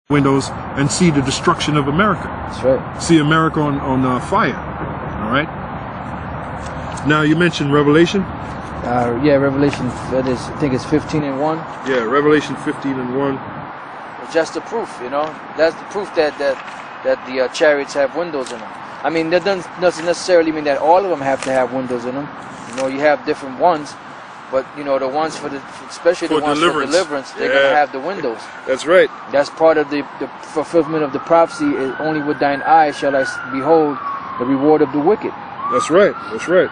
windows and see the destruction of America. That's right. See America on fire. All right. Now you mentioned Revelation. Yeah, Revelation. That is, I think it's 15:1. Yeah, Revelation 15:1. It's just the proof, you know. That's the proof that the chariots have windows in them. I mean, that doesn't necessarily mean that all of them have to have windows in them. You know, you have different ones, but you know, the ones especially the ones for deliverance, they're gonna have the windows. That's right. That's part of the fulfillment of the prophecy. Is only with thine eyes shall I behold the reward of the wicked. That's right. That's right.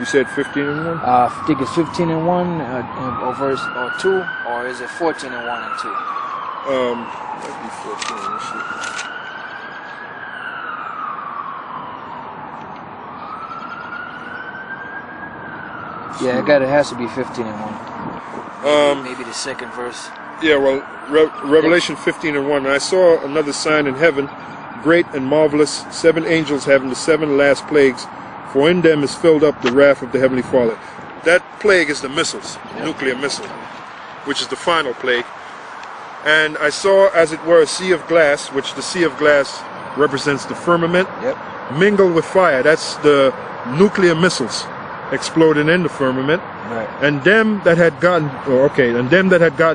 You said 15:1. I think it's 15:1 or verse 2, or is it 14:1 and 2? Might be 14. Let's see. Yeah, it has to be 15:1. Maybe the second verse. Yeah, well, Revelation 15:1. And I saw another sign in heaven, great and marvelous, 7 angels having the 7 last plagues, for in them is filled up the wrath of the Heavenly Father. That plague is the missiles, nuclear missile, which is the final plague. And I saw, as it were, a sea of glass, which the sea of glass represents the firmament, mingled with fire. That's the nuclear missiles exploding in the firmament. Right. And them that had gotten,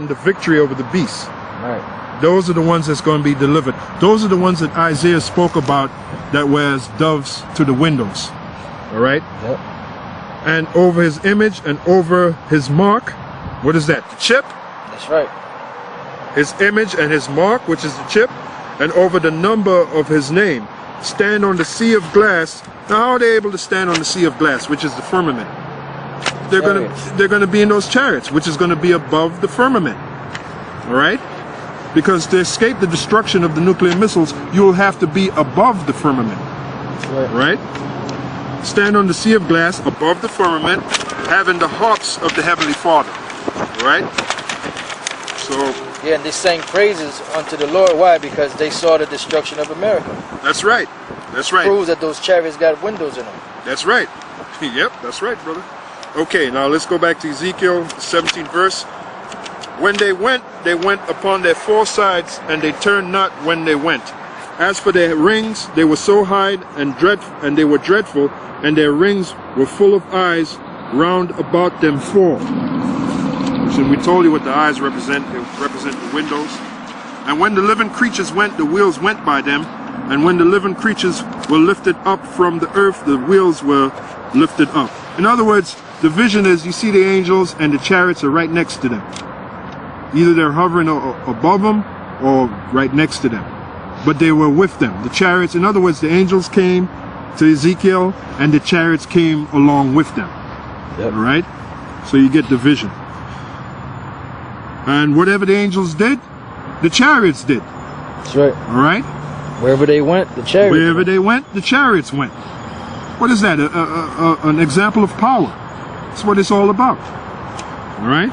the victory over the beast. Right. Those are the ones that's going to be delivered. Those are the ones that Isaiah spoke about, that wears doves to the windows. All right. Yep. And over his image and over his mark, what is that? The chip. That's right. His image and his mark, which is the chip, and over the number of his name, stand on the sea of glass. Now, how are they able to stand on the sea of glass, which is the firmament? They're gonna be in those chariots, which is gonna be above the firmament. All right? Because to escape the destruction of the nuclear missiles, you will have to be above the firmament. Right? Stand on the sea of glass above the firmament, having the harps of the Heavenly Father. Right? So. Yeah, and they sang praises unto the Lord. Why? Because they saw the destruction of America. That's right. That's right. It proves that those chariots got windows in them. That's right. Yep, that's right, brother. Okay, now let's go back to Ezekiel, the 17th verse. When they went upon their 4 sides, and they turned not when they went. As for their rings, they were so high and they were dreadful, and their rings were full of eyes round about them 4. So we told you what the eyes represent. They represent the windows. And when the living creatures went, the wheels went by them. And when the living creatures were lifted up from the earth, the wheels were lifted up. In other words, the vision is you see the angels and the chariots are right next to them. Either they're hovering above them or right next to them. But they were with them. The chariots, in other words, the angels came to Ezekiel and the chariots came along with them. Yep. All right? So you get the vision. And whatever the angels did, the chariots did. That's right. All right? Wherever they went, the chariots went. Wherever they went, the chariots went. What is that? An example of power. That's what it's all about. All right?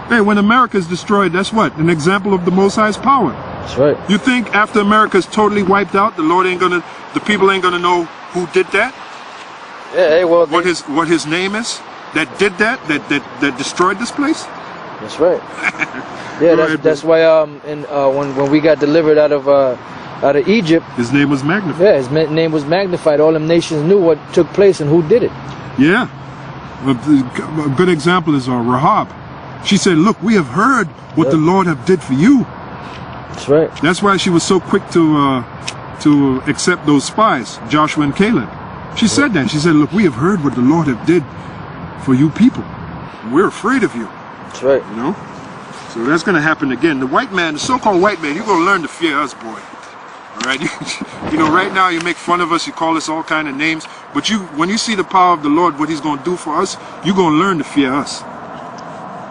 Hey, when America is destroyed, that's what? An example of the Most High's power. That's right. You think after America is totally wiped out, the people ain't gonna know who did that? Yeah, hey, well, what his name is that did that destroyed this place? That's right. Yeah, that's why when we got delivered out of Egypt, his name was magnified. Yeah, his name was magnified. All them nations knew what took place and who did it. Yeah. A good example is Rahab. She said, "Look, we have heard what the Lord have did for you." That's right. That's why she was so quick to accept those spies, Joshua and Caleb. She said that. She said, "Look, we have heard what the Lord have did for you people. We're afraid of you." That's right. You know? So that's going to happen again. The white man, the so-called white man, you're going to learn to fear us, boy. All right? You know, right now you make fun of us, you call us all kind of names, but when you see the power of the Lord, what he's going to do for us, you're going to learn to fear us.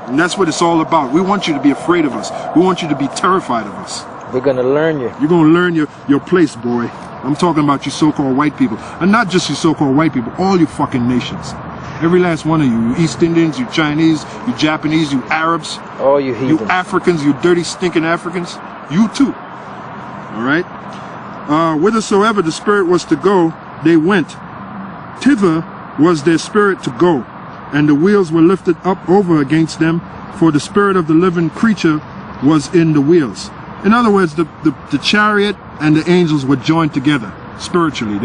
And that's what it's all about. We want you to be afraid of us. We want you to be terrified of us. We're going to learn you. You're going to learn your place, boy. I'm talking about you so-called white people. And not just you so-called white people, all you fucking nations. Every last one of you. You East Indians, you Chinese, you Japanese, you Arabs. All you heathens. You Africans, you dirty stinking Africans. You too. All right? Whithersoever the Spirit was to go, they went. Thither was their spirit to go. And the wheels were lifted up over against them, for the spirit of the living creature was in the wheels. In other words, the chariot and the angels were joined together spiritually.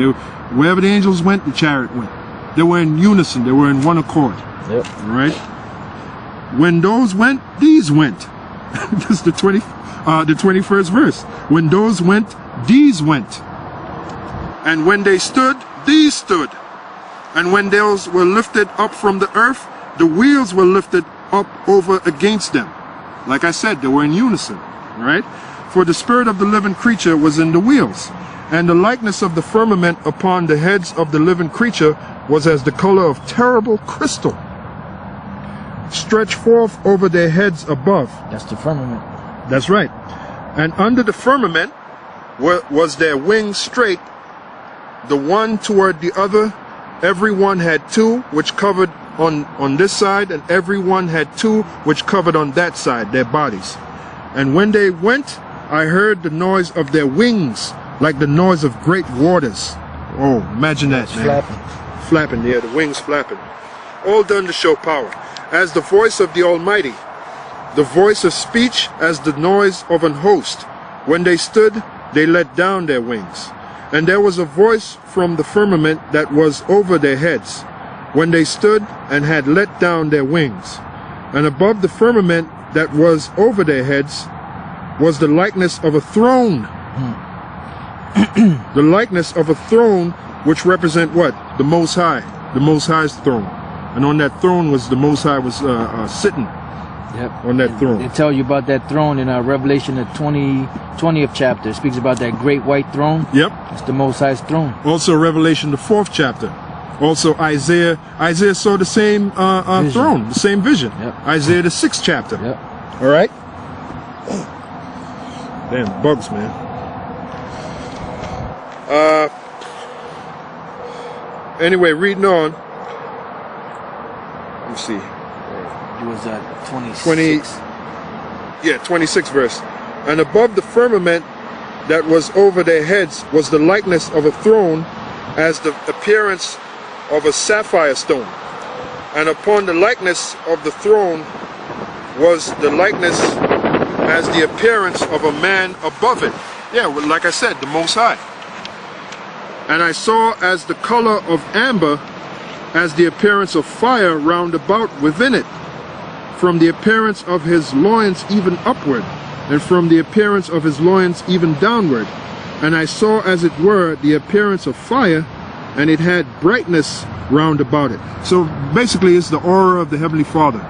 Wherever the angels went, the chariot went. They were in unison. They were in one accord. Yep. All right. When those went, these went. This is the 21st verse. When those went, these went. And when they stood, these stood. And when those were lifted up from the earth, the wheels were lifted up over against them. Like I said, they were in unison. Right? For the spirit of the living creature was in the wheels, and the likeness of the firmament upon the heads of the living creature was as the color of terrible crystal, stretched forth over their heads above. That's the firmament. That's right. And under the firmament was their wings straight, the one toward the other. Every one had two, which covered on this side, and every one had two, which covered on that side, their bodies. And when they went, I heard the noise of their wings, like the noise of great waters. Oh, imagine that, man. Flapping. Flapping, yeah, the wings flapping. All done to show power. As the voice of the Almighty, the voice of speech as the noise of an host. When they stood, they let down their wings. And there was a voice from the firmament that was over their heads, when they stood and had let down their wings. And above the firmament that was over their heads was the likeness of a throne. The likeness of a throne, which represent what? The Most High. The Most High's throne. And on that throne was the Most High was sitting. Yep. On that throne. They tell you about that throne in Revelation, the 20th chapter. It speaks about that great white throne. Yep. It's the Most High's throne. Also Revelation, the 4th chapter. Also Isaiah saw the same throne, the same vision. Yep. Isaiah, the 6th chapter. Yep. All right. Damn bugs, man. Anyway, reading on. Let me see. It was 26. 26th verse. And above the firmament that was over their heads was the likeness of a throne, as the appearance of a sapphire stone. And upon the likeness of the throne was the likeness as the appearance of a man above it. Yeah, well, like I said, the Most High. And I saw as the color of amber, as the appearance of fire round about within it, from the appearance of his loins even upward, and from the appearance of his loins even downward. And I saw as it were the appearance of fire, and it had brightness round about it. So basically it's the aura of the Heavenly Father.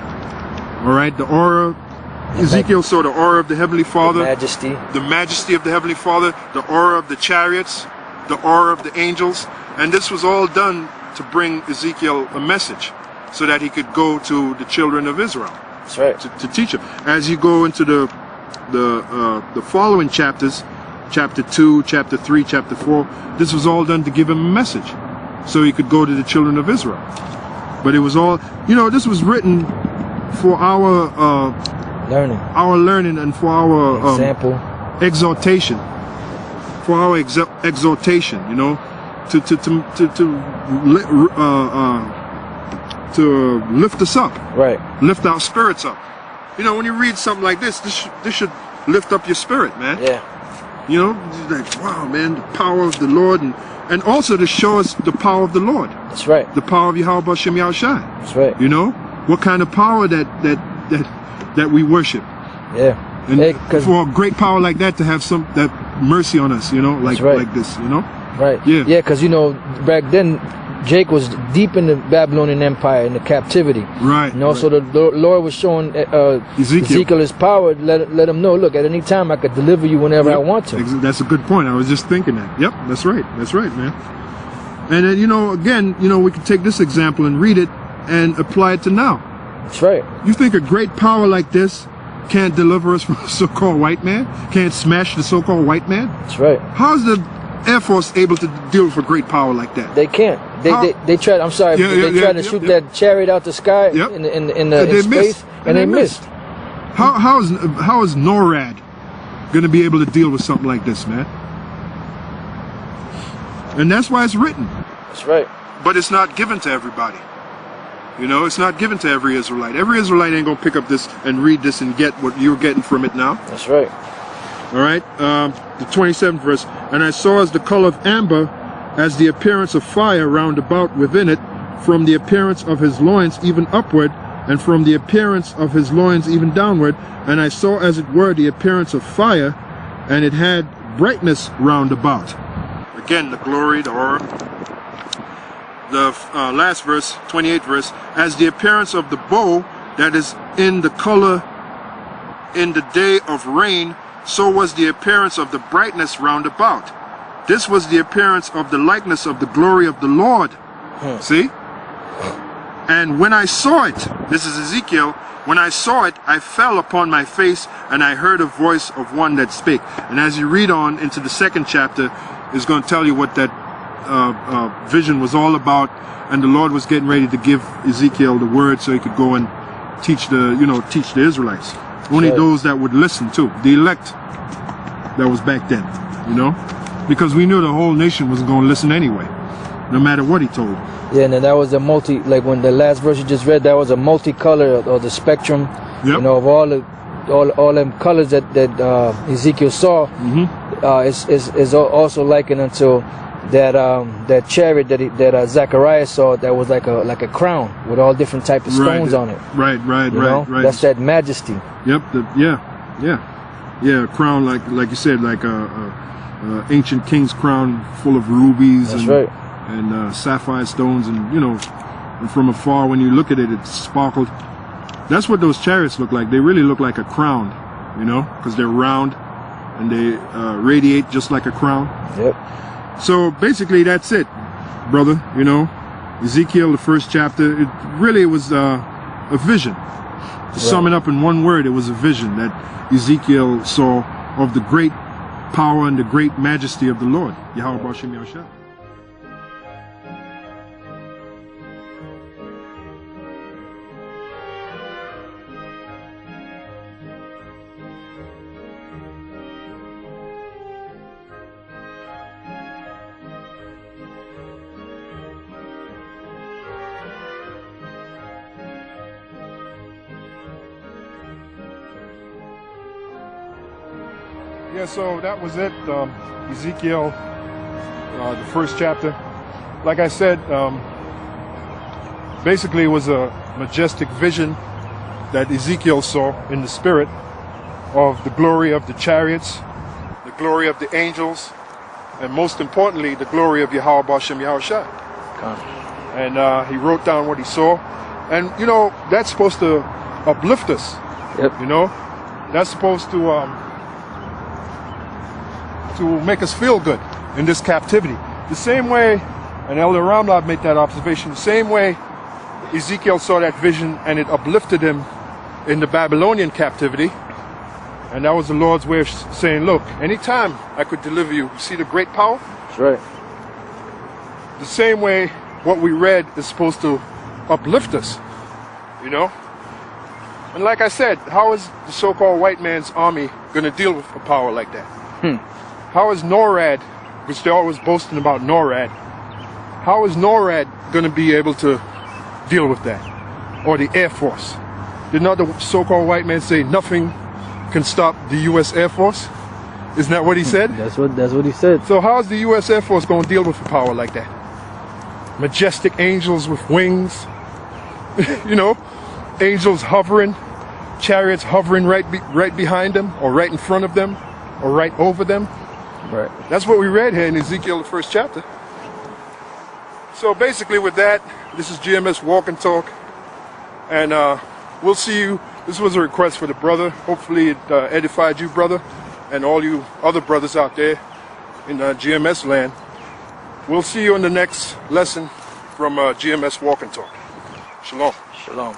Alright, the aura. Ezekiel saw the aura of the Heavenly Father. The majesty of the Heavenly Father, the aura of the chariots, the aura of the angels. And this was all done to bring Ezekiel a message, so that he could go to the children of Israel. That's right. To teach them. As you go into the following chapters, chapter 2, chapter 3, chapter 4, this was all done to give him a message, so he could go to the children of Israel. But it was all, this was written for our learning and for our example, exhortation, for our exhortation, to lift us up, right? Lift our spirits up. When you read something like this should lift up your spirit, man. Yeah. Like, wow, man, the power of the Lord, and also to show us the power of the Lord. That's right. The power of Yahweh Shem Yahushai. That's right. What kind of power that we worship. Yeah. And for a great power like that to have that mercy on us, like this, Right. Yeah. Yeah, because back then Jake was deep in the Babylonian Empire, in the captivity. Right. So the Lord was showing Ezekiel his power, let him know, look, at any time I could deliver you whenever I want to. That's a good point. I was just thinking that. Yep, that's right. That's right, man. And then, again, we can take this example and read it and apply it to now. That's right. You think a great power like this can't deliver us from the so-called white man? Can't smash the so-called white man? That's right. How's the Air Force able to deal with a great power like that? They can't. They tried. I'm sorry. They tried to shoot that chariot out the sky in space, and they missed. How is NORAD going to be able to deal with something like this, man? And that's why it's written. That's right. But it's not given to everybody. It's not given to every Israelite. Every Israelite ain't going to pick up this and read this and get what you're getting from it now. That's right. All right, the 27th verse. And I saw as the color of amber, as the appearance of fire round about within it, from the appearance of his loins even upward, and from the appearance of his loins even downward. And I saw as it were the appearance of fire, and it had brightness round about. Again, the glory, the aura. The last verse, 28th verse, as the appearance of the bow that is in the color in the day of rain, so was the appearance of the brightness round about. This was the appearance of the likeness of the glory of the Lord. See? And when I saw it, this is Ezekiel, when I saw it, I fell upon my face, and I heard a voice of one that spake. And as you read on into the 2nd chapter, it's going to tell you what that vision was all about, and the Lord was getting ready to give Ezekiel the word so he could go and teach teach the Israelites. Only those that would listen to, the elect that was back then, because we knew the whole nation wasn't going to listen anyway, no matter what he told. Yeah, and then that was a like when the last verse you just read, that was a multicolor or the spectrum, of all them colors that Ezekiel saw. Is also likened unto that chariot that Zacharias saw, that was like a crown with all different type of stones on it. Right. That's that majesty. Yep. A crown like you said, like a ancient king's crown full of rubies. That's right. And sapphire stones, and and from afar when you look at it, it sparkled. That's what those chariots look like. They really look like a crown, because they're round and they radiate just like a crown. Yep. So basically that's it, brother. Ezekiel, the 1st chapter, it really was a vision. To sum it up in one word, it was a vision that Ezekiel saw of the great power and the great majesty of the Lord. Yahweh Bashem Yahshua. Yeah, so that was it, Ezekiel, the 1st chapter. Like I said, basically it was a majestic vision that Ezekiel saw in the spirit of the glory of the chariots, the glory of the angels, and most importantly, the glory of Yahweh Bashem Yahushua. And he wrote down what he saw. And, that's supposed to uplift us. Yep. That's supposed to make us feel good in this captivity. The same way, and Elder Ramlab made that observation, the same way Ezekiel saw that vision and it uplifted him in the Babylonian captivity. And that was the Lord's way of saying, look, anytime I could deliver you, you see the great power? That's right. The same way what we read is supposed to uplift us, And like I said, how is the so-called white man's army going to deal with a power like that? How is NORAD, which they're always boasting about NORAD, how is NORAD going to be able to deal with that? Or the Air Force? Did not the so-called white man say nothing can stop the U.S. Air Force? Isn't that what he said? That's what he said. So how is the U.S. Air Force going to deal with a power like that? Majestic angels with wings, angels hovering, chariots hovering right behind them, or right in front of them, or right over them. Right. That's what we read here in Ezekiel, the 1st chapter. So basically with that, this is GMS Walk and Talk. And we'll see you. This was a request for the brother. Hopefully it edified you, brother, and all you other brothers out there in GMS land. We'll see you in the next lesson from GMS Walk and Talk. Shalom. Shalom.